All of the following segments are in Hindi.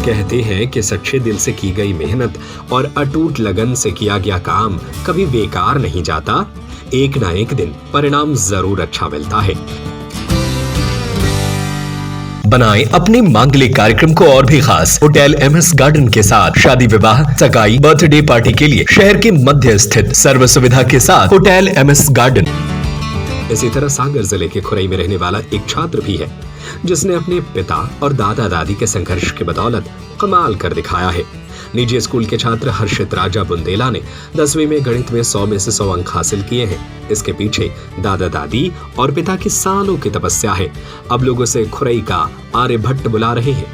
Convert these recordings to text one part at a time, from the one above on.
कहते हैं कि सच्चे दिल से की गई मेहनत और अटूट लगन से किया गया काम कभी बेकार नहीं जाता। एक ना एक दिन परिणाम जरूर अच्छा मिलता है। बनाएं अपने मांगलिक कार्यक्रम को और भी खास। होटल MS गार्डन के साथ शादी विवाह, सगाई, बर्थडे पार्टी के लिए शहर के मध्य स्थित सर्व सुविधा के साथ होटल MS गार्डन। इसी तरह सागर जिले के खुरई में रहने वाला एक छात्र भी है जिसने अपने पिता और दादा दादी के संघर्ष की बदौलत कमाल कर दिखाया है। निजी स्कूल के छात्र हर्षित राजा बुंदेला ने 10वीं में गणित में 100 में से 100 अंक हासिल किए हैं। इसके पीछे दादा दादी और पिता की सालों की तपस्या है। अब लोग उसे खुरई का आर्यभट्ट बुला रहे हैं।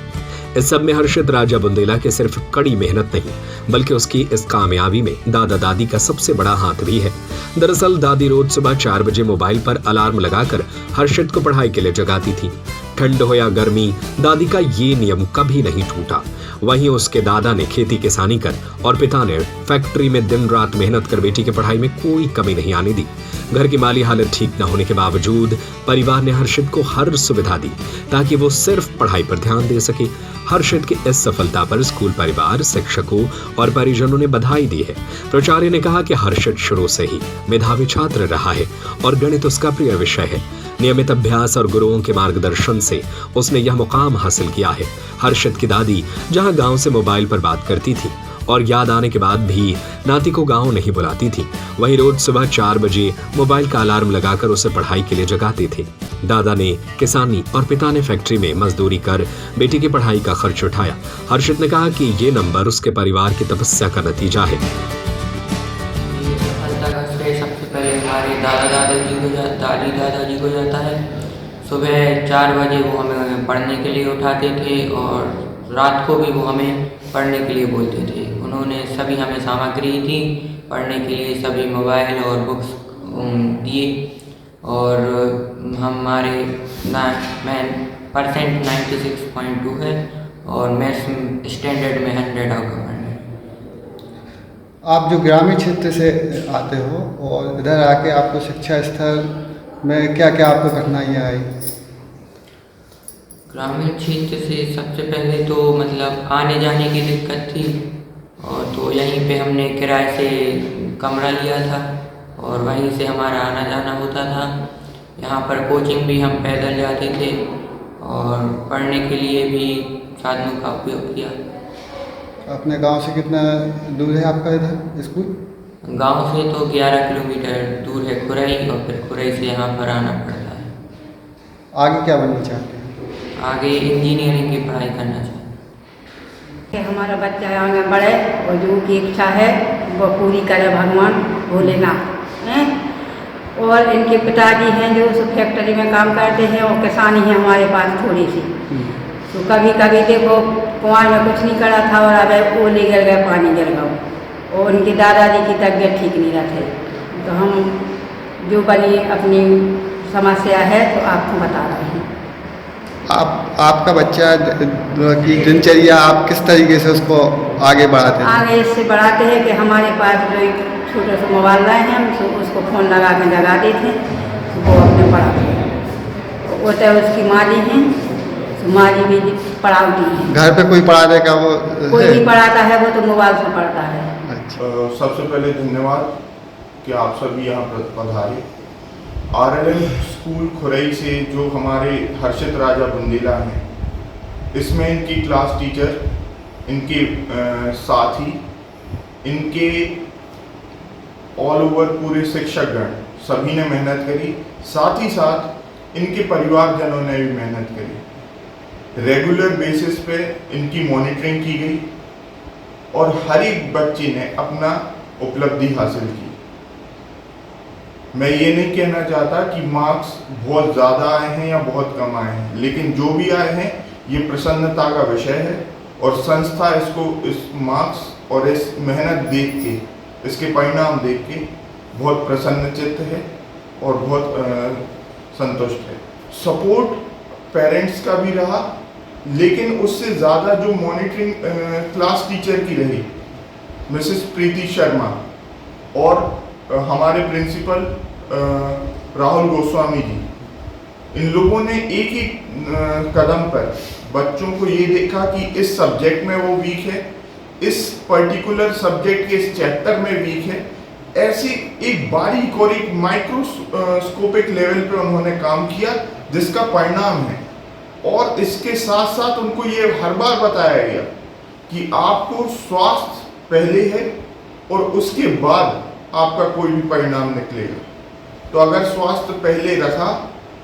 इस सब में हर्षित राजा बुंदेला के सिर्फ कड़ी मेहनत नहीं बल्कि उसकी इस कामयाबी में दादा दादी का सबसे बड़ा हाथ भी है। दरअसल दादी रोज सुबह 4 बजे मोबाइल पर अलार्म लगाकर हर्षित को पढ़ाई के लिए जगाती थी। ठंड हो या गर्मी, दादी का ये नियम कभी नहीं टूटा। वहीं उसके दादा ने खेती किसानी कर और पिता ने फैक्ट्री में दिन रात मेहनत कर बेटी की पढ़ाई में कोई कमी नहीं आने दी। घर की माली हालत ठीक न होने के बावजूद परिवार ने हर्षित को हर सुविधा दी ताकि वो सिर्फ पढ़ाई पर ध्यान दे सके। हर्षित की इस सफलता पर स्कूल परिवार, शिक्षकों और परिजनों ने बधाई दी है। प्राचार्य ने कहा कि हर्षित शुरू से ही मेधावी छात्र रहा है और गणित उसका प्रिय विषय है। नियमित अभ्यास और गुरुओं के मार्गदर्शन से उसने यह मुकाम हासिल किया है। हर्षित की दादी जहां गांव से मोबाइल पर बात करती थी और याद आने के बाद भी नाती को गांव नहीं बुलाती थी, वहीं रोज सुबह 4 बजे मोबाइल का अलार्म लगाकर उसे पढ़ाई के लिए जगाते थे। दादा ने किसानी और पिता ने फैक्ट्री में मजदूरी कर बेटी की पढ़ाई का खर्च उठाया। हर्षित ने कहा कि ये नंबर उसके परिवार की तपस्या का नतीजा है। सबसे पहले हमारे दादी दादाजी को जाता है। सुबह 4 बजे वो हमें पढ़ने के लिए उठाते थे और रात को भी वो हमें पढ़ने के लिए बोलते थे। उन्होंने सभी हमें सामग्री दी पढ़ने के लिए, सभी मोबाइल और बुक्स दिए और हमारे परसेंट 96.2 है और मैथ्स स्टैंडर्ड में 100 आउट ऑफ 100। आप जो ग्रामीण क्षेत्र से आते हो और इधर आके आपको शिक्षा स्तर में क्या क्या आपको कठिनाइयाँ आई? ग्रामीण क्षेत्र से सबसे पहले तो मतलब आने जाने की दिक्कत थी और तो यहीं पे हमने किराए से कमरा लिया था और वहीं से हमारा आना जाना होता था। यहाँ पर कोचिंग भी हम पैदल जाते थे और पढ़ने के लिए भी साधनों का उपयोग किया। अपने गांव से कितना दूर है आपका इधर स्कूल? गांव से तो 11 किलोमीटर दूर है खुरई और फिर खुरई से यहाँ पर आना पड़ता है। आगे क्या बनना चाहते हैं? आगे इंजीनियरिंग की पढ़ाई करना चाहते हैं। हमारा बच्चा आगे बढ़े और जो की इच्छा है वो पूरी करे भगवान भोलेनाथ हैं। और इनके पिताजी हैं जो फैक्ट्री में काम करते हैं और किसानी है हमारे पास थोड़ी सी। तो कभी कभी देखो कुआं में कुछ नहीं करा था और अब ओले गिर गए, पानी गिर गया और उनके दादाजी की तबीयत ठीक नहीं रहती। तो हम जो बनी अपनी समस्या है तो आपको बता रहे हैं। आपका बच्चा की दिनचर्या आप किस तरीके से उसको आगे बढ़ाते हैं? आगे इससे बढ़ाते हैं कि हमारे पास जो एक छोटा सा मोबाइल लाए हैं हम उसको फ़ोन लगा के जगा देते हैं, वो अपने पढ़ाते हैं। वो तो उसकी माली हैं, माली भी पढ़ाती हैं। घर पे कोई पढ़ा देगा? वो कोई नहीं पढ़ाता है, वो तो मोबाइल से पढ़ता है। अच्छा। सबसे पहले धन्यवाद कि आप सभी यहाँ पर पधारे। RLM स्कूल खुरई से जो हमारे हर्षित राजा बुंदेला हैं, इसमें इनकी क्लास टीचर, इनके साथी, इनके ऑल ओवर पूरे शिक्षकगण सभी ने मेहनत करी। साथ ही साथ इनके परिवारजनों ने भी मेहनत करी। रेगुलर बेसिस पे इनकी मॉनिटरिंग की गई और हर एक बच्चे ने अपना उपलब्धि हासिल की। मैं ये नहीं कहना चाहता कि मार्क्स बहुत ज़्यादा आए हैं या बहुत कम आए हैं, लेकिन जो भी आए हैं ये प्रसन्नता का विषय है और संस्था इसको इस मार्क्स और इस मेहनत देख के, इसके परिणाम देख के बहुत प्रसन्नचित्त है और बहुत संतुष्ट है। सपोर्ट पेरेंट्स का भी रहा, लेकिन उससे ज़्यादा जो मॉनिटरिंग क्लास टीचर की रही, मिसेस प्रीति शर्मा, और हमारे प्रिंसिपल राहुल गोस्वामी जी, इन लोगों ने एक एक कदम पर बच्चों को ये देखा कि इस सब्जेक्ट में वो वीक है, इस पर्टिकुलर सब्जेक्ट के इस चैप्टर में वीक है। ऐसे एक बारीक और एक माइक्रोस्कोपिक लेवल पे उन्होंने काम किया जिसका परिणाम है। और इसके साथ साथ उनको ये हर बार बताया गया कि आपको स्वास्थ्य पहले है और उसके बाद आपका कोई भी परिणाम निकलेगा। तो अगर स्वास्थ्य पहले रखा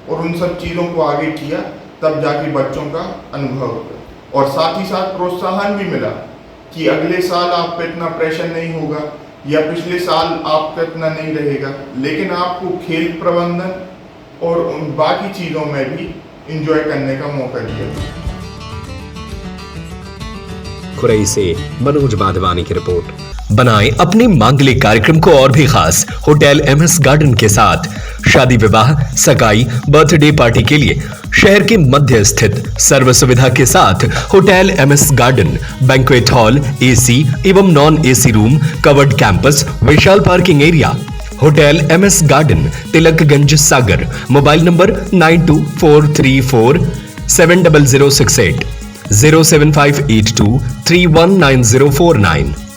और उन सब चीज़ों को आगे किया तब जाके बच्चों का अनुभव होगा। और साथ ही साथ प्रोत्साहन भी मिला कि अगले साल आप पे इतना प्रेशर नहीं होगा या पिछले साल आपका इतना नहीं रहेगा, लेकिन आपको खेल प्रबंधन और उन बाकी चीज़ों में भी एंजॉय करने का मौका दिया। खुरई से मनोज माधवानी की रिपोर्ट। बनाएं अपने मांगलिक कार्यक्रम को और भी खास होटल एमएस गार्डन के साथ। शादी विवाह, सगाई, बर्थडे पार्टी के लिए शहर के मध्य स्थित सर्व सुविधा के साथ hotel MS garden, banquet hall, AC एवं non AC room, covered campus, विशाल parking area. Hotel MS garden, Tilakganj, Sagar. Mobile number 9243470068, 07582319049।